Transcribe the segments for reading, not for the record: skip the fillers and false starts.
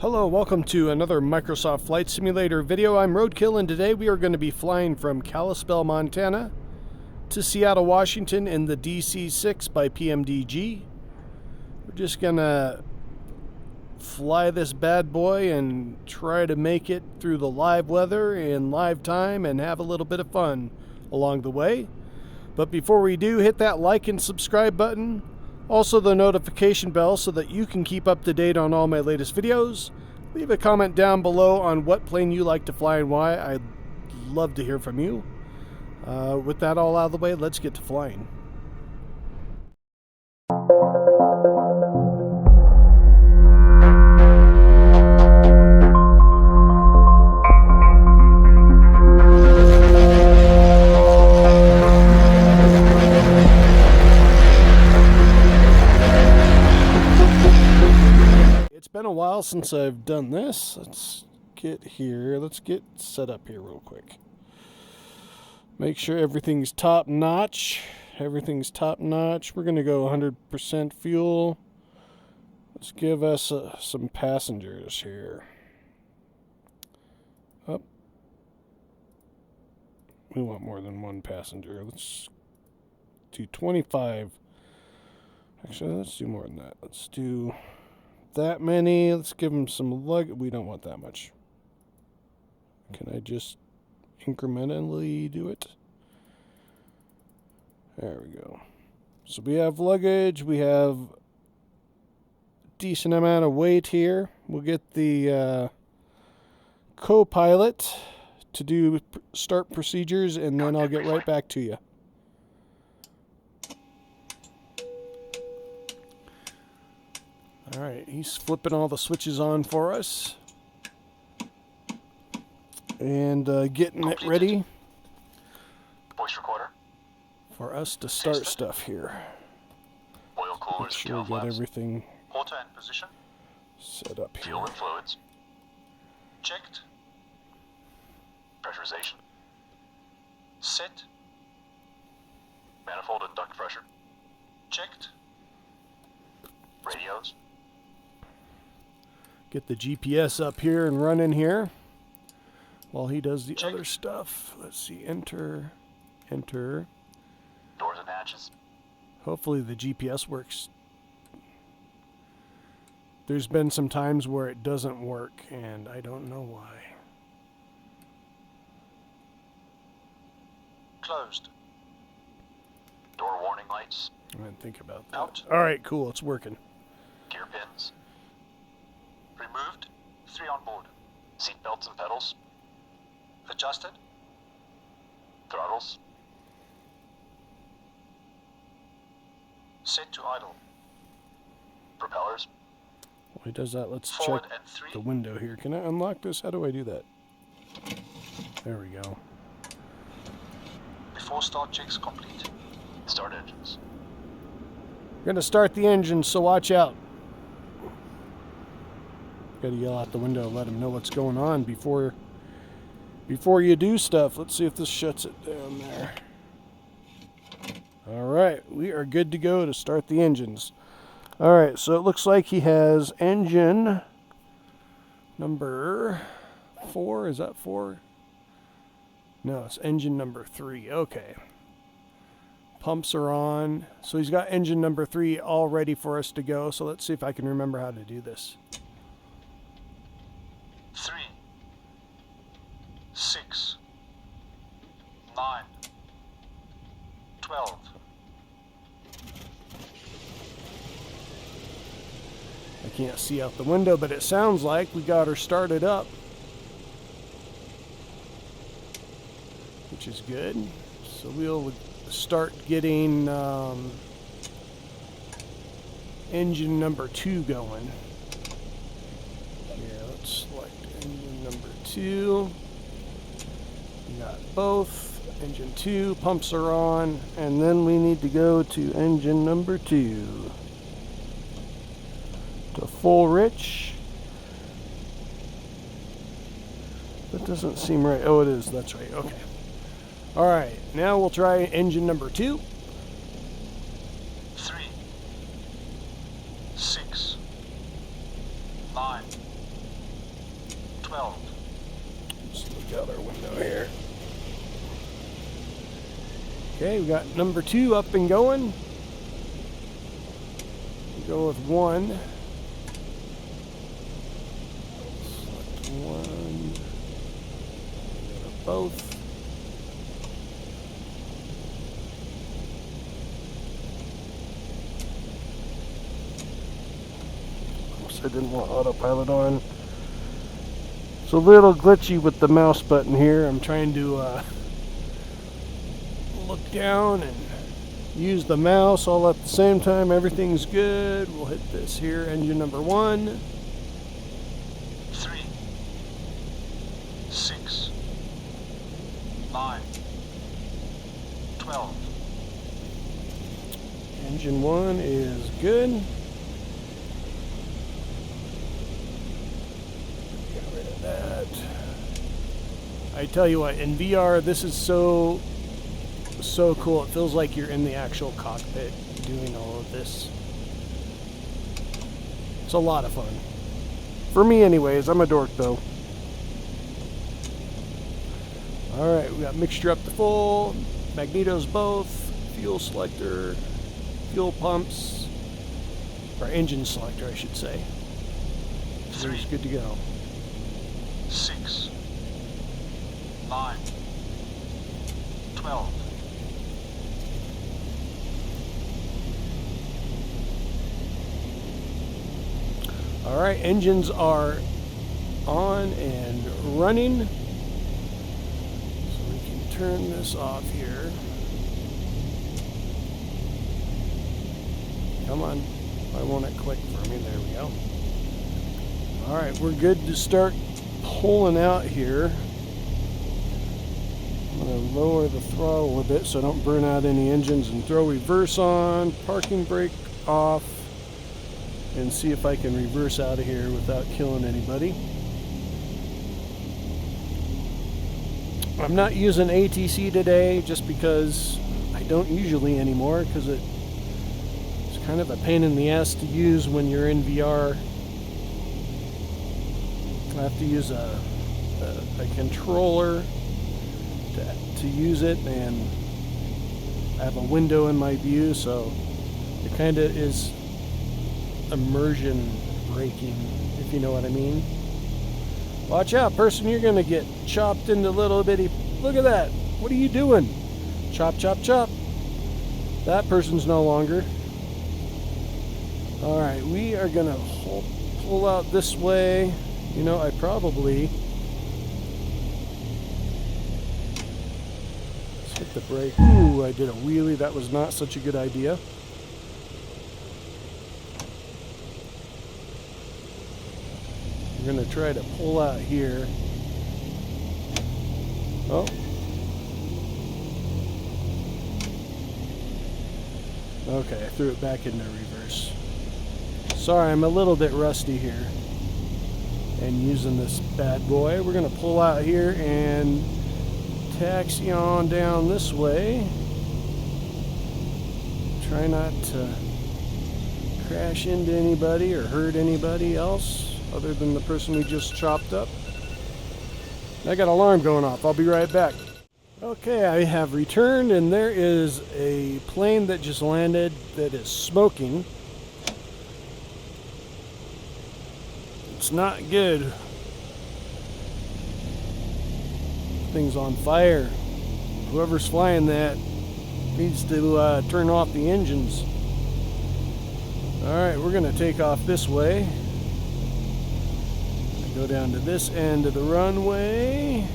Hello, welcome to another Microsoft Flight Simulator video. I'm Roadkill, and today we are going to be flying from Kalispell, Montana to Seattle, Washington in the DC-6 by PMDG. We're just going to fly this bad boy and try to make it through the live weather in live time and have a little bit of fun along the way. But before we do, hit that like and subscribe button. Also the notification bell so that you can keep up to date on all my latest videos. Leave a comment down below on what plane you like to fly and why. I'd love to hear from you. With that all out of the way, let's get to flying. It's been a while since I've done this. Let's get here. Let's get set up here real quick. Make sure everything's top notch. Everything's top notch. We're going to go 100% fuel. Let's give us some passengers here. Up. We want more than one passenger. Let's do 25. Actually, let's do more than that. Let's do that many. Let's give them some luggage. We don't want that much. Can I just incrementally do it? There we go. So we have luggage. We have a decent amount of weight here. We'll get the co-pilot to do start procedures, and then I'll get right back to you. All right, he's flipping all the switches on for us and getting it ready Voice recorder for us to start stuff here. Oil coolers, Make sure we got everything auto in position, set up here. fuel and fluids checked, pressurization set, manifold and duct pressure checked, radios. Get the GPS up here and running here while he does the other stuff. Let's see, enter. Doors and hatches. Hopefully the GPS works. There's been some times where it doesn't work, and I don't know why. Closed. Door warning lights. I didn't think about that. Out. All right, cool, it's working. Gear pins. Removed. 3 on board. Seat belts and pedals. Adjusted. Throttles. Set to idle. Propellers. While he does that, let's Forward check and 3. the window here. Can I unlock this? How do I do that? There we go. Before start checks complete. Start engines. We're gonna start the engine, so watch out. Gotta yell out the window, let him know what's going on before you do stuff. Let's see if this shuts it down there. All right, we are good to go to start the engines. All right, so it looks like he has engine number 4. Is that 4? No, it's engine number 3. Okay. Pumps are on. So he's got engine number 3 all ready for us to go. So let's see if I can remember how to do this. 3, 6, 9, 12. I can't see out the window, but it sounds like we got her started up, which is good. So we'll start getting engine number 2 going. Here, let's select engine number 2. We got both. Engine 2, pumps are on, and then we need to go to engine number 2. To full rich. That doesn't seem right. Oh, it is. That's right. Okay. All right. Now we'll try engine number 2. 3, 6, 9, 12. Just look out our window here. Okay, we got number 2 up and going. We'll go with 1. Select 1. Both. I didn't want autopilot on. It's a little glitchy with the mouse button here. I'm trying to look down and use the mouse all at the same time. Everything's good. We'll hit this here, engine number 1. 3, 6, 9, 12. Engine 1 is good. I tell you what, in VR, this is so cool. It feels like you're in the actual cockpit doing all of this. It's a lot of fun. For me anyways, I'm a dork though. Alright, we got mixture up to full, magnetos both, fuel selector, fuel pumps, or engine selector I should say. So it's good to go. 6, 9, 12. Alright, engines are on and running. So we can turn this off here. Come on. Why won't it click for me? There we go. Alright, we're good to start pulling out here. I'm going to lower the throttle a bit so I don't burn out any engines and throw reverse on, parking brake off, and see if I can reverse out of here without killing anybody. I'm not using ATC today just because I don't usually anymore, because it's kind of a pain in the ass to use when you're in VR. I have to use a controller to use it, and I have a window in my view, so it kind of is immersion breaking, if you know what I mean. Watch out, person, you're gonna get chopped into little bitty. Look at that. What are you doing? Chop, chop, chop. That person's no longer. Alright, we are gonna pull out this way. You know, I probably let's hit the brake. Ooh, I did a wheelie. That was not such a good idea. We're gonna try to pull out here. Oh. Okay, I threw it back into reverse. Sorry, I'm a little bit rusty here. And using this bad boy, we're going to pull out here and taxi on down this way. Try not to crash into anybody or hurt anybody else other than the person we just chopped up. I got an alarm going off. I'll be right back. Okay, I have returned, and there is a plane that just landed that is smoking. It's not good. Thing's on fire. Whoever's flying that needs to turn off the engines. Alright, we're going to take off this way. Go down to this end of the runway.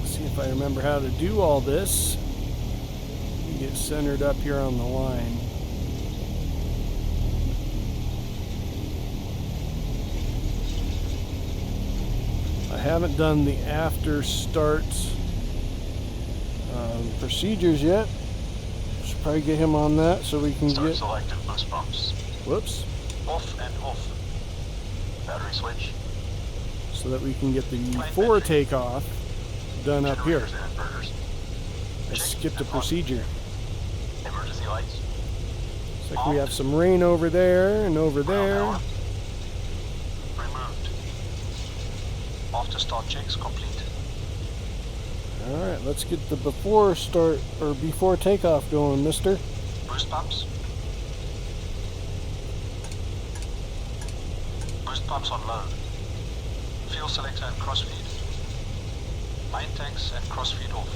Let's see if I remember how to do all this. Get centered up here on the line. I haven't done the after start procedures yet. Should probably get him on that so we can get selected boost pumps. Whoops. Off and off. Battery switch. So that we can get the forward takeoff done up here. I skipped a procedure. Emergency lights. Looks like we have some rain over there and over there. After start checks complete. Alright, let's get the before takeoff going, mister. Boost pumps. Boost pumps on low. Fuel selector and crossfeed. Main tanks and crossfeed off.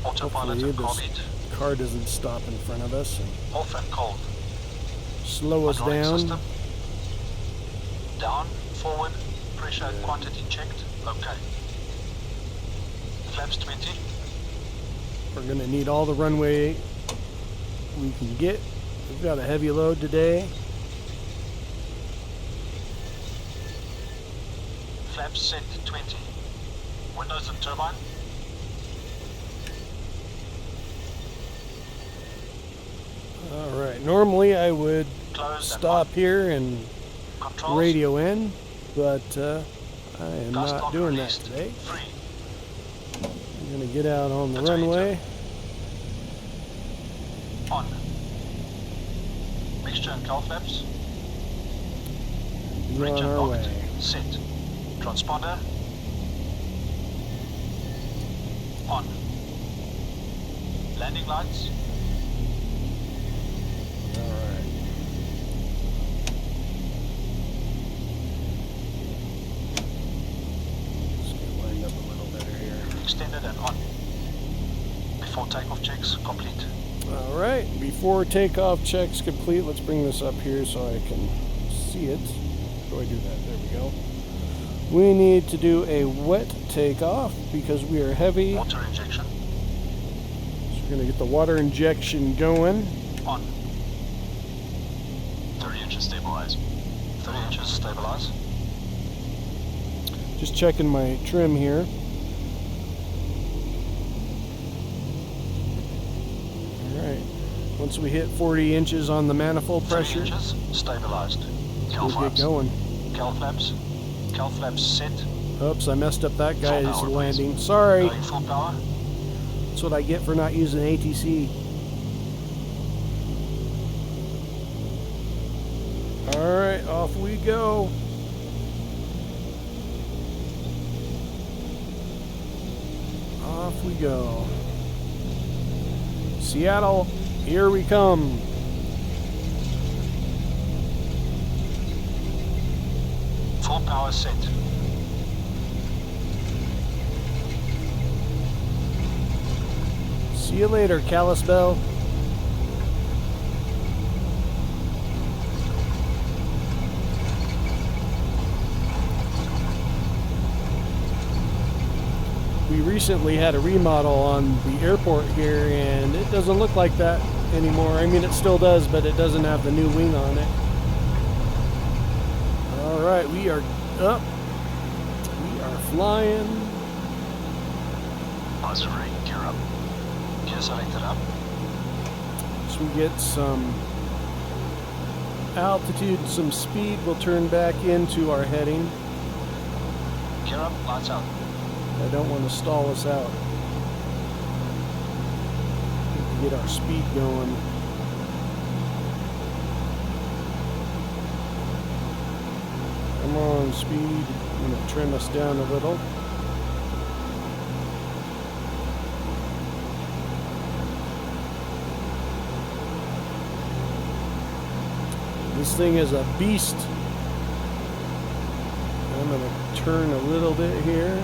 Autopilot Hopefully and carb this heat. car doesn't stop in front of us and Off and cold. slow us Hydraulic down. system. Down, forward, pressure and quantity checked. Okay. Flaps 20. We're going to need all the runway we can get. We've got a heavy load today. Flaps set 20. Windows and turbine. Alright, normally I would Closed stop here and Controls. radio in, but I am Dust not on doing that released. today. Free. I'm going to get out on the Potato. runway. On. Mixture and cowl flaps. Be Bridge on and our locked. way. Set. Transponder. On. Landing lights. Alright. Let's get lined up a little better here. Extended and on. Before takeoff checks complete. Alright, before takeoff checks complete, let's bring this up here so I can see it. How do I do that? There we go. We need to do a wet takeoff because we are heavy. Water injection. So we're going to get the water injection going. On. 30 inches stabilize. 30 inches stabilize. Just checking my trim here. Alright, once we hit 40 inches on the manifold 30 pressure, inches stabilized. Cowl we'll get flaps. going. Cowl flaps. Cowl flaps set. Oops, I messed up that guy's Full power, landing. please. Sorry, Going full power. that's what I get for not using ATC. Alright, off we go. Off we go. Seattle, here we come. Full power set. See you later, Kalispell. We recently had a remodel on the airport here, and it doesn't look like that anymore. I mean, it still does, but it doesn't have the new wing on it. Alright, we are up. We are flying. Buzzer ring, gear up. Gear selected up. As we get some altitude, some speed, we'll turn back into our heading. Gear up, lights out. I don't want to stall us out. Need to get our speed going. Come on, speed. I'm going to trim us down a little. This thing is a beast. I'm going to turn a little bit here.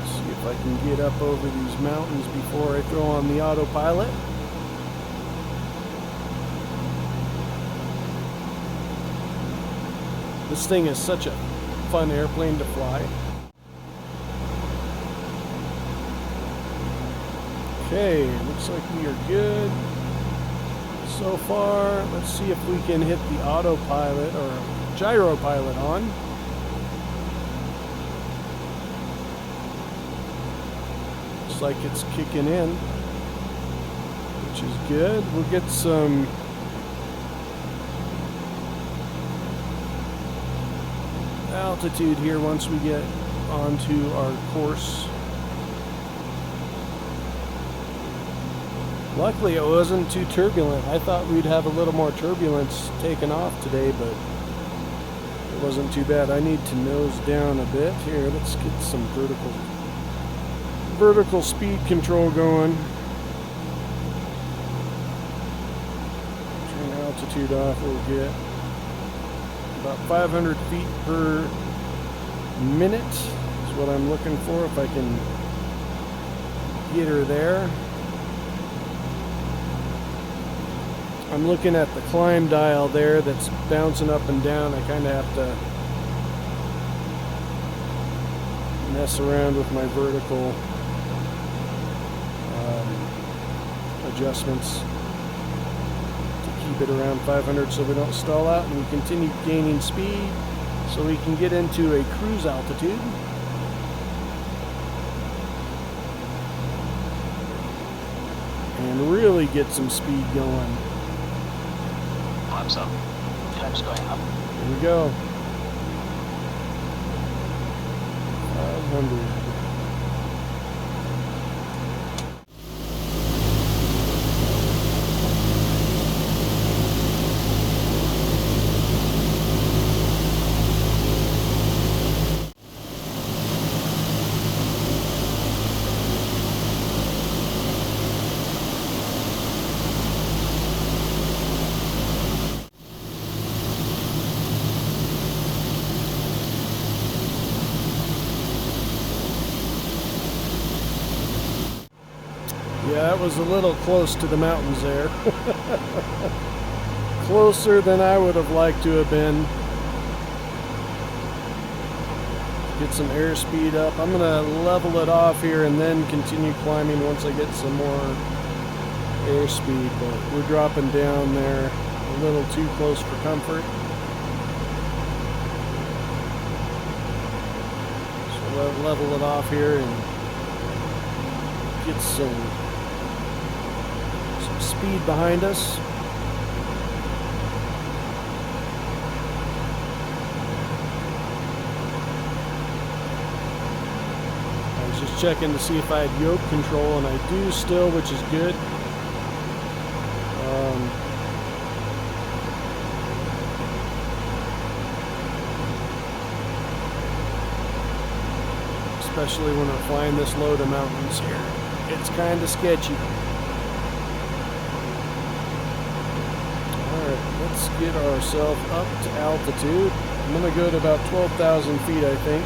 See if I can get up over these mountains before I throw on the autopilot. This thing is such a fun airplane to fly. Okay, looks like we are good so far. Let's see if we can hit the autopilot or gyro pilot on. Looks like it's kicking in, which is good. We'll get some altitude here once we get onto our course. Luckily it wasn't too turbulent. I thought we'd have a little more turbulence taken off today, but it wasn't too bad. I need to nose down a bit. Here, let's get some vertical speed control going. Turn altitude off a little bit. About 500 feet per minute is what I'm looking for, if I can get her there. I'm looking at the climb dial there that's bouncing up and down. I kind of have to mess around with my vertical adjustments to keep it around 500 so we don't stall out, and we continue gaining speed so we can get into a cruise altitude. And really get some speed going. Climbs up. Climbs going up. Here we go. 500. Yeah, that was a little close to the mountains there. Closer than I would have liked to have been. Get some airspeed up. I'm going to level it off here and then continue climbing once I get some more airspeed. But we're dropping down there a little too close for comfort. So we'll level it off here and get some speed behind us. I was just checking to see if I had yoke control, and I do still, which is good. Especially when we're flying this low to mountains here. It's kind of sketchy. Let's get ourselves up to altitude. I'm going to go to about 12,000 feet, I think.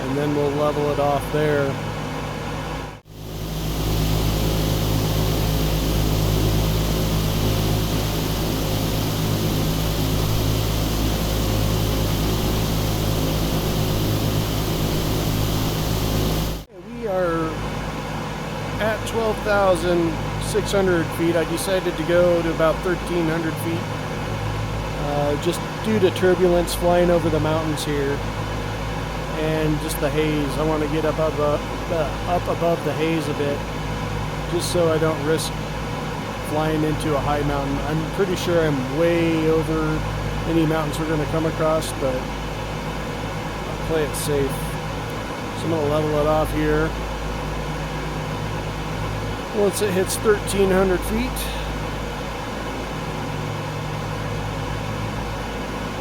And then we'll level it off there. We are at 12,600 feet. I decided to go to about 1,300 feet just due to turbulence flying over the mountains here and just the haze. I want to get up above the haze a bit just so I don't risk flying into a high mountain. I'm pretty sure I'm way over any mountains we're going to come across, but I'll play it safe. So I'm going to level it off here. Once it hits 1,300 feet,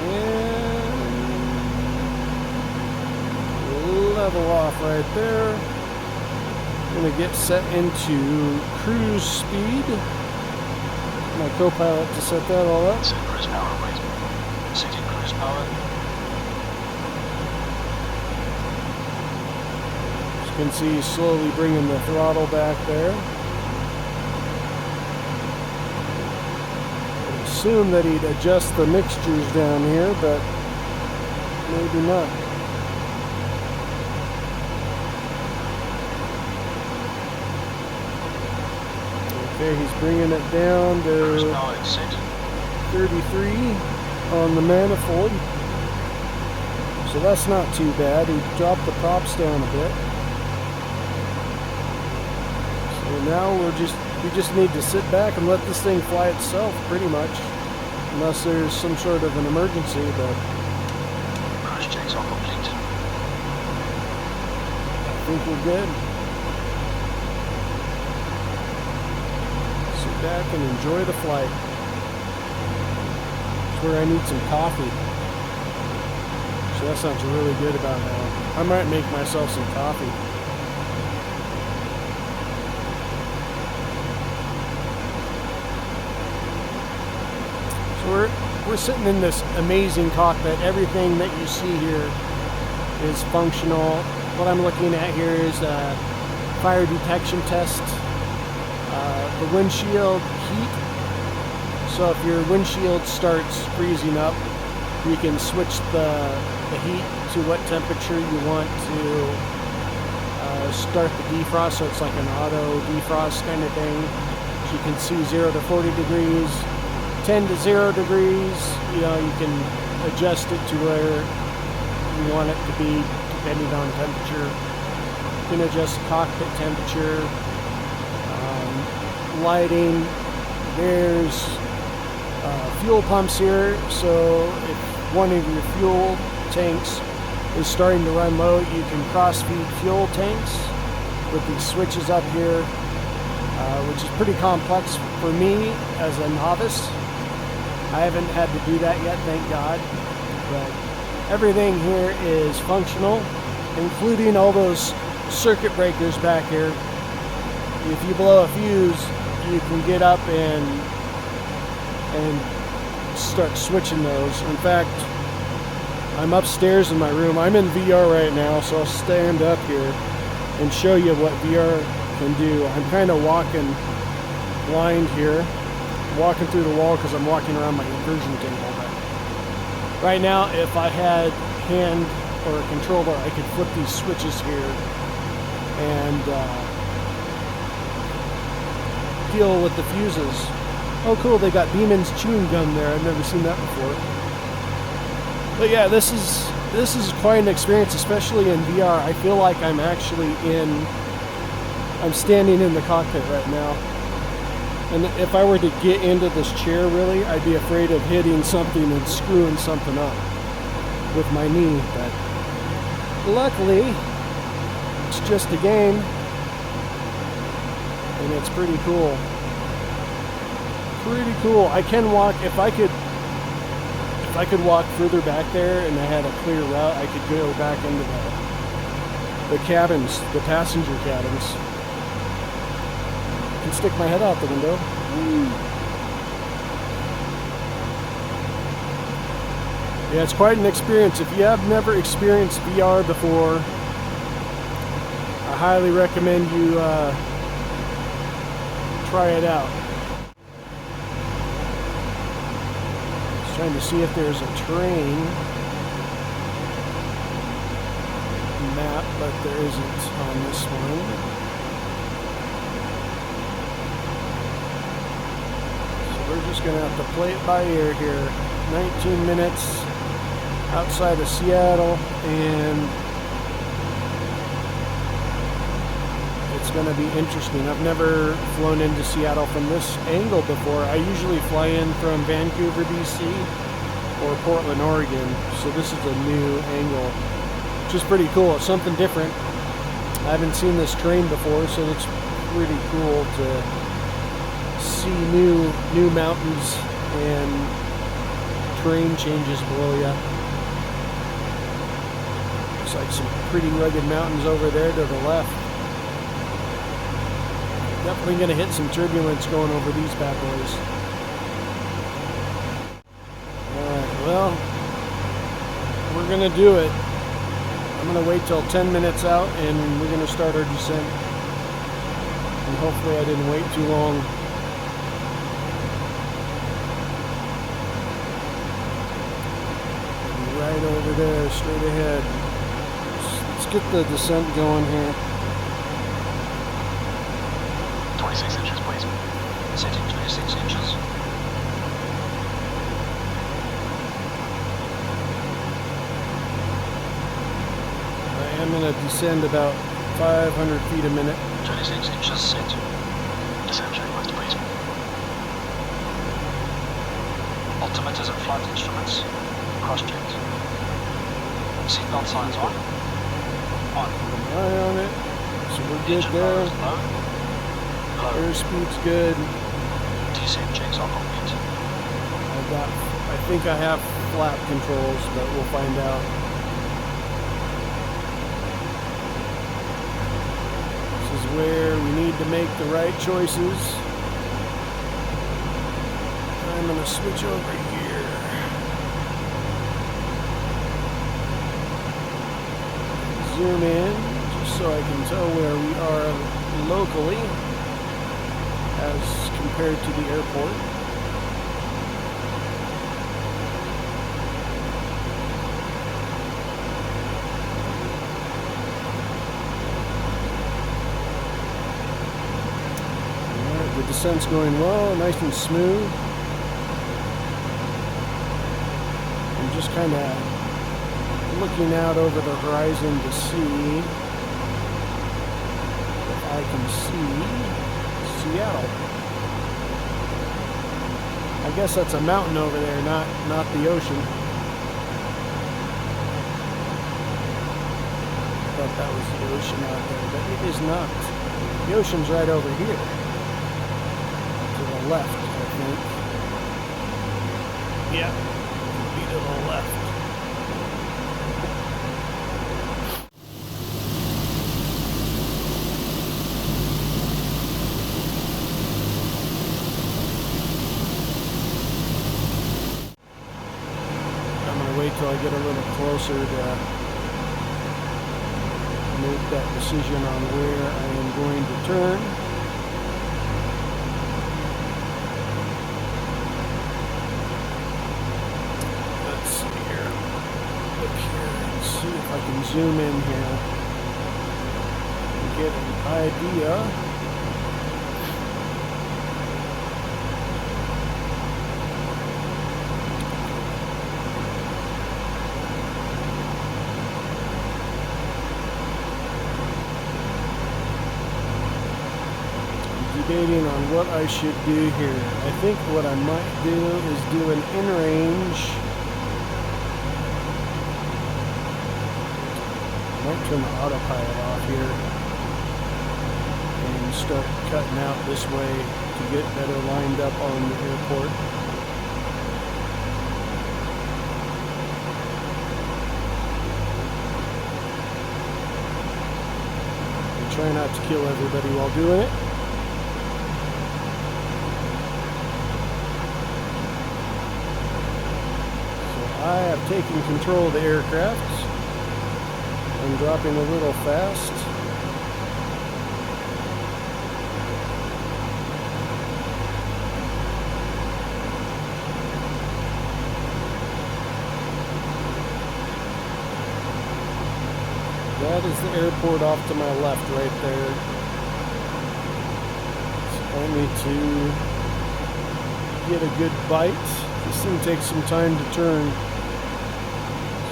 and level off right there. I'm going to get set into cruise speed. My co-pilot to set that all up. Set cruise power, wait. Setting cruise power. As you can see, slowly bringing the throttle back there. Assume that he'd adjust the mixtures down here, but maybe not. Okay, he's bringing it down to 33 on the manifold. So that's not too bad. He dropped the props down a bit. So now we just need to sit back and let this thing fly itself, pretty much. Unless there's some sort of an emergency, but... Cruise checks are complete. think we're good. Sit back and enjoy the flight. That's where I need some coffee. So that sounds really good about now. I might make myself some coffee. So we're sitting in this amazing cockpit. Everything that you see here is functional. What I'm looking at here is a fire detection test. The windshield heat. So if your windshield starts freezing up, you can switch the heat to what temperature you want to start the defrost. So it's like an auto defrost kind of thing. So you can see 0 to 40 degrees, 10 to 0 degrees. You know, you can adjust it to where you want it to be depending on temperature. You can adjust the cockpit temperature, lighting. There's fuel pumps here, so if one of your fuel tanks is starting to run low, you can cross-feed fuel tanks with these switches up here, which is pretty complex for me as a novice. I haven't had to do that yet, thank God, but everything here is functional, including all those circuit breakers back here. If you blow a fuse, you can get up and start switching those. In fact, I'm upstairs in my room. I'm in VR right now, so I'll stand up here and show you what VR can do. I'm kind of walking blind here, walking through the wall because I'm walking around my inversion table. But right now, if I had hand or a controller, I could flip these switches here and deal with the fuses. Oh cool, they got Beeman's chewing gum there. I've never seen that before. But yeah, this is quite an experience, especially in VR. I feel like I'm actually I'm standing in the cockpit right now. And if I were to get into this chair, really, I'd be afraid of hitting something and screwing something up with my knee. But luckily, it's just a game, and it's pretty cool. Pretty cool. I can walk, if I could walk further back there and I had a clear route, I could go back into the cabins, the passenger cabins. I can stick my head out the window. Woo. Yeah, it's quite an experience. If you have never experienced VR before, I highly recommend you try it out. Trying to see if there's a terrain map, but there isn't on this one. So we're just gonna have to play it by ear here. 19 minutes outside of Seattle, and it's gonna be interesting. I've never flown into Seattle from this angle before. I usually fly in from Vancouver, DC or Portland, Oregon. So this is a new angle, which is pretty cool. It's something different. I haven't seen this terrain before, so it's pretty cool to see new mountains and terrain changes below you. Looks like some pretty rugged mountains over there to the left. Definitely going to hit some turbulence going over these bad boys. Alright, well, we're going to do it. I'm going to wait till 10 minutes out and we're going to start our descent. And hopefully I didn't wait too long. Right over there, straight ahead. Let's get the descent going here. 26 inches, please. Setting 26 inches. I am going to descend about 500 feet a minute. 26 inches set. Descent checklist, please. Altimeters and flight instruments cross-checked. Seatbelt signs on. On. eye on it. So we're good Engine there. low is low. Low. Airspeed's good. Descent checks are complete. I think I have flap controls, but we'll find out. This is where we need to make the right choices. I'm going to switch over here. Zoom in, just so I can tell where we are locally as compared to the airport. Alright, the descent's going well, nice and smooth. I'm just kind of looking out over the horizon to see if I can see Seattle. I guess that's a mountain over there, not the ocean. I thought that was the ocean out there, but it is not. The ocean's right over here. To the left, I think. Yeah, it'll be to the left. Wait till I get a little closer to make that decision on where I am going to turn. Let's see here. Look here. Let's see if I can zoom in here and get an idea. Debating on what I should do here. I think what I might do is do an in-range. I might turn the autopilot off here and start cutting out this way to get better lined up on the airport. And try not to kill everybody while doing it. I have taken control of the aircraft. I'm dropping a little fast. That is the airport off to my left right there. So I need to get a good bite. This thing takes some time to turn.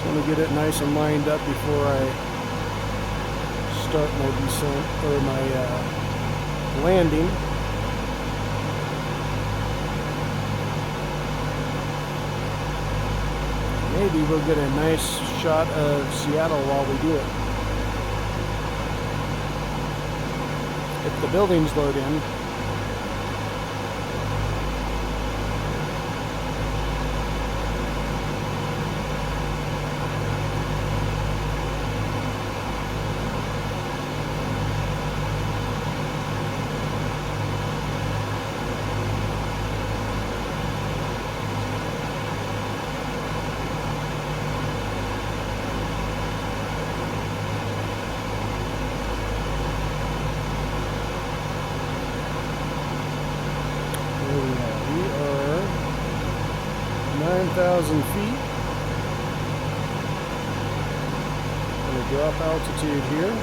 I'm going to get it nice and lined up before I start my descent or my landing. Maybe we'll get a nice shot of Seattle while we do it. If the buildings load in. We are 9,000 feet. Going to drop altitude here.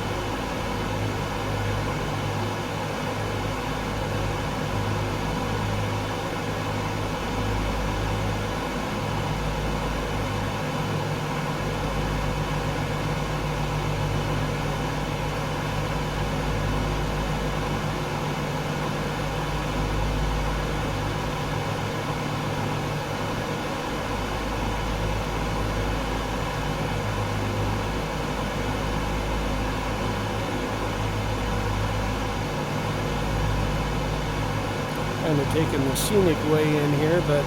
Kind of taking the scenic way in here, but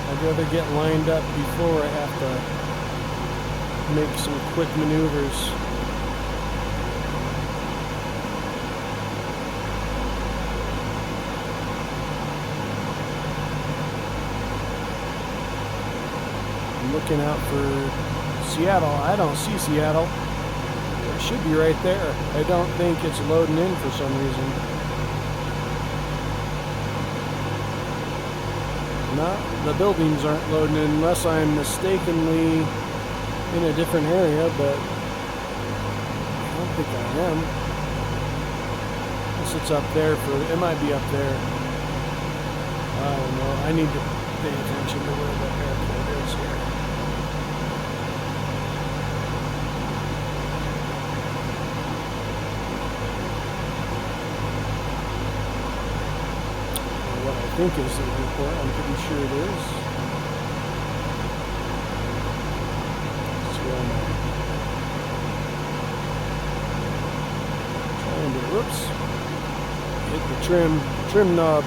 I'd rather get lined up before I have to make some quick maneuvers. I'm looking out for Seattle. I don't see Seattle. It should be right there. I don't think it's loading in for some reason. No, the buildings aren't loading in unless I'm mistakenly in a different area, but I don't think I am. Unless it's up there it might be up there. I don't know. I need to pay attention to where the airport is here. What I think is the airport, I'm pretty sure it is. So trying to, whoops, hit the trim knob.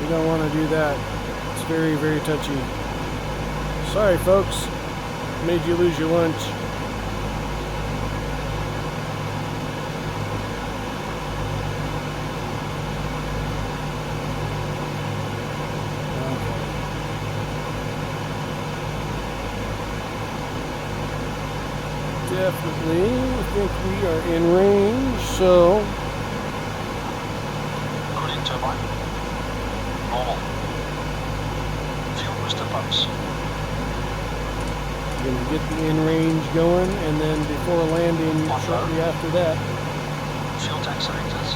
You don't want to do that. It's very, very touchy. Sorry, folks. Made you lose your lunch. Definitely, I think we are in range, so... Cooling turbine. Normal. Fuel booster pumps. Gonna get the in range going, and then before landing, shortly after that. Fuel tank selectors.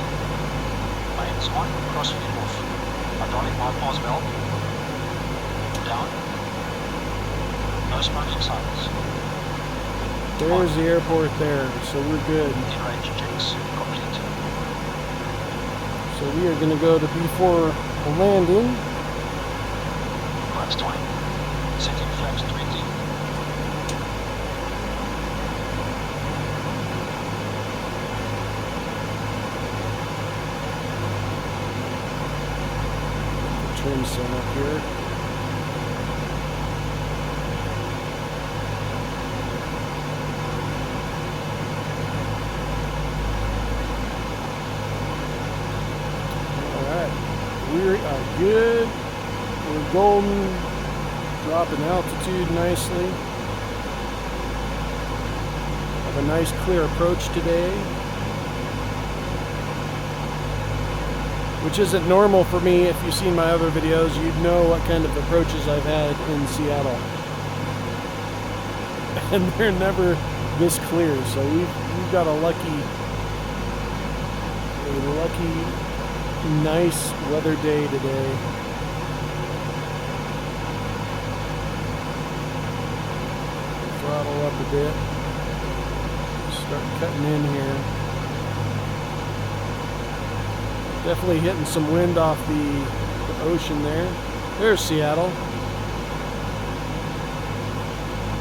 Mains on, crossfeed off. Hydraulic bypass valve. Down. No smoking signs. There's the airport there, so we're good. In-range checks complete. So we are going to go to before the landing. Flaps 20. Setting flaps 20. Trim set up here. We are good. We're golden. Dropping altitude nicely. Have a nice clear approach today, which isn't normal for me. If you've seen my other videos, you'd know what kind of approaches I've had in Seattle. And they're never this clear, so we've got a lucky nice weather day today. Throttle up a bit. Start cutting in here. Definitely hitting some wind off the ocean there. There's Seattle.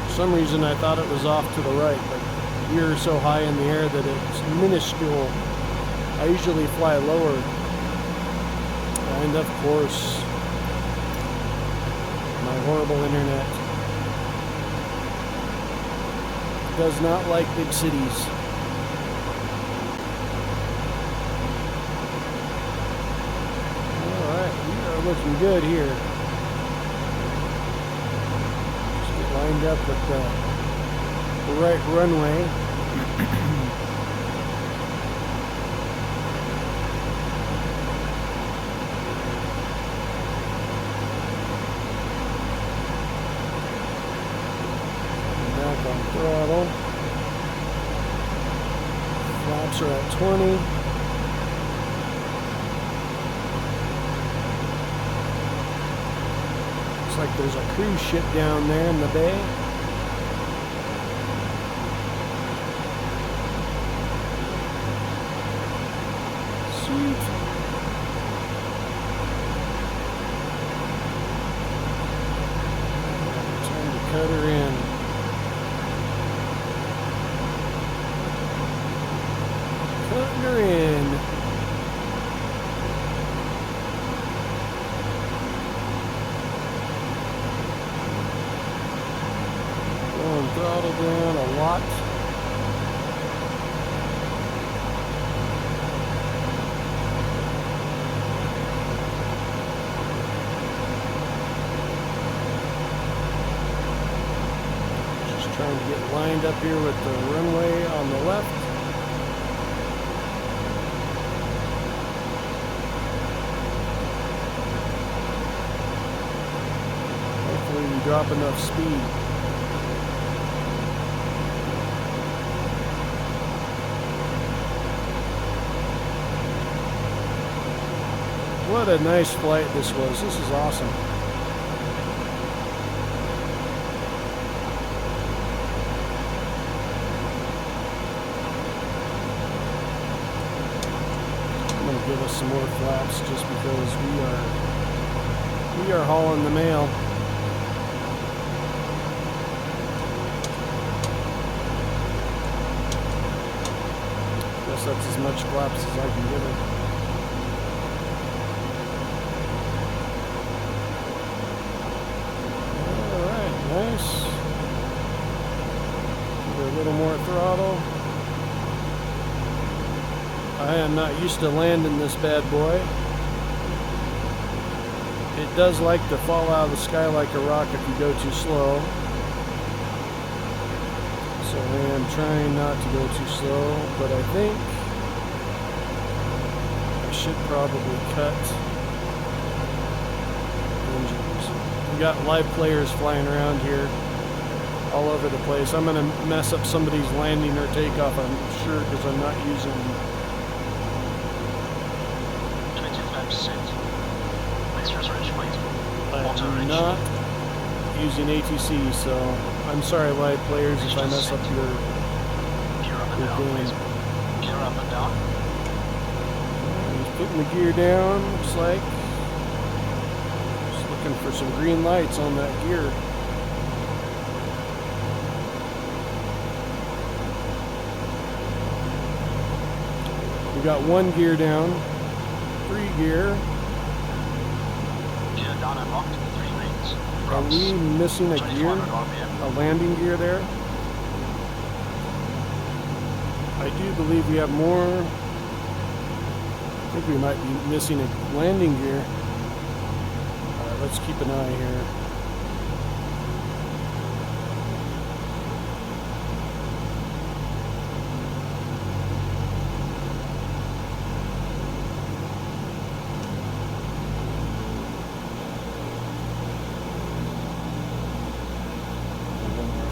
For some reason I thought it was off to the right, but we're so high in the air that it's minuscule. I usually fly lower. And of course, my horrible internet does not like big cities. Alright, we are looking good here. Just get lined up with the right runway. Throttle. Flaps are at 20. Looks like there's a cruise ship down there in the bay. Sweet. Time to cut her in. throttle down a lot. Just trying to get lined up here with the runway on the left. Hopefully we drop enough speed. What a nice flight this was. This is awesome. I'm going to give us some more flaps just because we are hauling the mail. Guess that's as much flaps as I can give it. Nice. Give it a little more throttle. I am not used to landing this bad boy. It does like to fall out of the sky like a rock if you go too slow. So I am trying not to go too slow, but I think I should probably cut engines. We got live players flying around here all over the place. I'm going to mess up somebody's landing or takeoff, I'm sure, because I'm not using 20 flaps set. Next research, please. I'm not using ATC, so I'm sorry, live players, if I mess up your game. Gear up and down. He's putting the gear down, looks like. Just looking for some green lights on that gear. We got one gear down, 3 gear. Gear down and locked, 3 rings. Are we missing a gear? A landing gear there? I do believe we have more. I think we might be missing a landing gear. Alright, let's keep an eye here.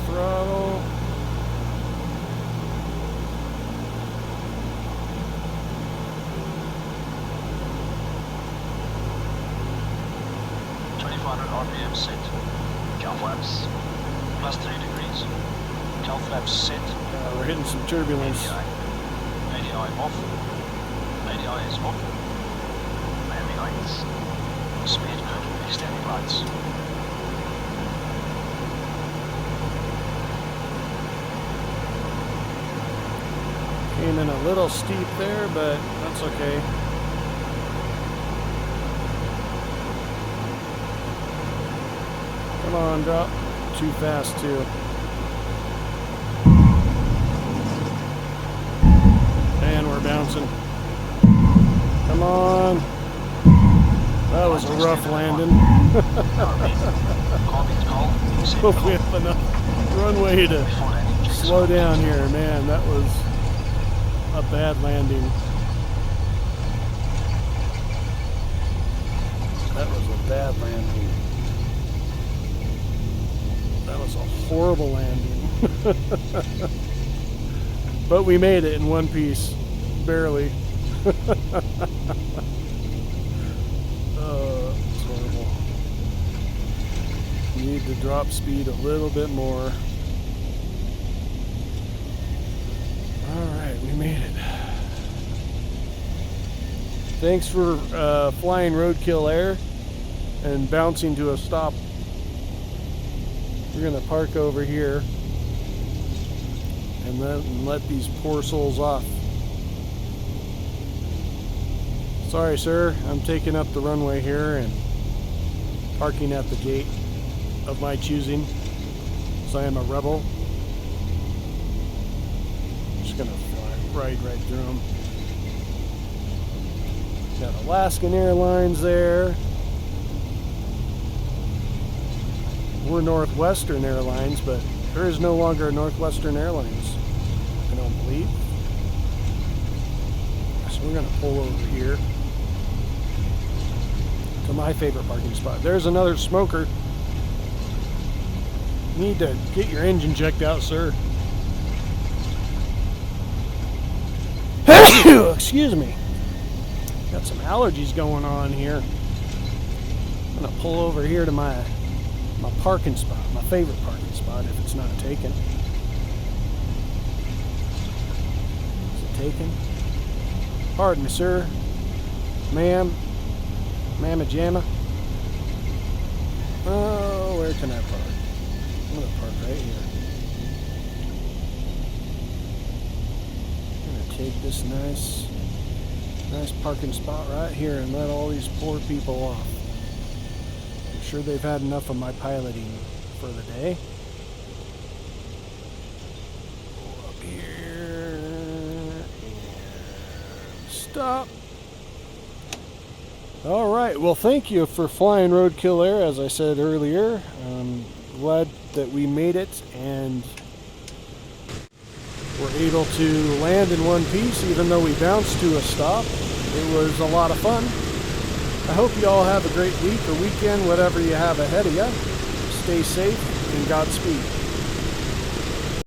Throttle. RPM set. Cow flaps plus 3 degrees. Cow flaps set. We're hitting some turbulence. ADI off. ADI is off. Landing lights. Speed good. Extending lights. Came in a little steep there, but that's okay. Come on, drop. Too fast, too. And we're bouncing. Come on. That was a rough landing. Hope we have enough runway to slow down here. Man, that was a bad landing. That was a bad landing. That was a horrible landing. But we made it in one piece. Barely. It's horrible. Need to drop speed a little bit more. Alright, we made it. Thanks for flying Roadkill Air and bouncing to a stop. We're going to park over here and let these poor souls off. Sorry, sir. I'm taking up the runway here and parking at the gate of my choosing. So I am a rebel. just gonna fly right through them. Got Alaskan Airlines there. We're Northwestern Airlines, but there is no longer a Northwestern Airlines, I don't believe. So we're gonna pull over here to my favorite parking spot. There's another smoker. Need to get your engine checked out, sir. Excuse me. Got some allergies going on here. I'm gonna pull over here to my parking spot, my favorite parking spot, if it's not taken. Is it taken? Pardon me, sir. Ma'am. Mamma jamma. Oh, where can I park? I'm gonna park right here. I'm gonna take this nice parking spot right here and let all these poor people off. I'm sure they've had enough of my piloting for the day. Go up here and stop. All right, well, thank you for flying Roadkill Air, as I said earlier. I'm glad that we made it and were able to land in one piece, even though we bounced to a stop. It was a lot of fun. I hope you all have a great week or weekend, whatever you have ahead of you. Stay safe and Godspeed.